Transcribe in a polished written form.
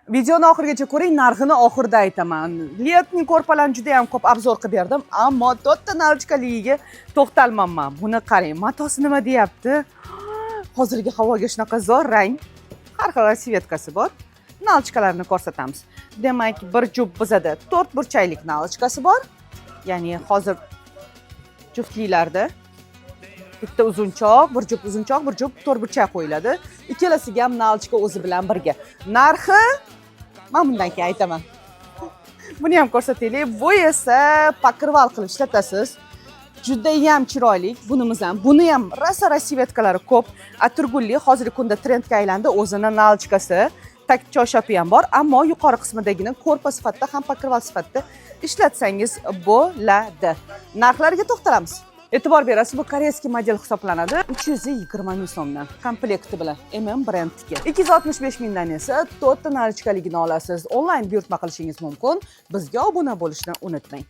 Videoni oxirigacha ko'ring, narxini oxirida aytaman. Liyetning ko'rpalarini juda ham ko'p obzor qilib berdim, ammo to'rtta nalchkaligiga to'xtalmayman. Buni qarang, matosi nima deyapti? Hozirgi havoga shunaqa zo'r rang, har xil rasvetkasi bor. Nalchkalarni ko'rsatamiz. Demak, bir jup bizada 4 burchaklik nalchkasi bor. Ya'ni hozir juftliklarda bitta uzunchoq, bir jup uzunchoq, bir jup 4 burchak qo'yiladi. Ikkalasiga ham nalchka o'zi bilan birga. Narxi men bundan keyin aytaman. Buni ham ko'rsataylik. Bu esa pakirval qilib ishlatasiz. Juda ham chiroyli. Bunimiz ham, buni ham rosa rasvetkalari ko'p. Atirgulli hozirgi kunda trendga aylandi. O'zini nalchkasi, tak choshapi ham bor, ammo yuqori qismidagini ko'rpa sifatida ham pakirval sifatida ishlatsangiz bo'ladi. Narxlariga to'xtalamiz. E'tibor berasiz, bu koreyskiy model hisoblanadi. 320 ming so'mdan komplekti bilan brendga. 265 mingdan esa 4 ta nalchkaligini olasiz. Onlayn buyurtma qilishingiz mumkin. Bizga obuna bo'lishni unutmang.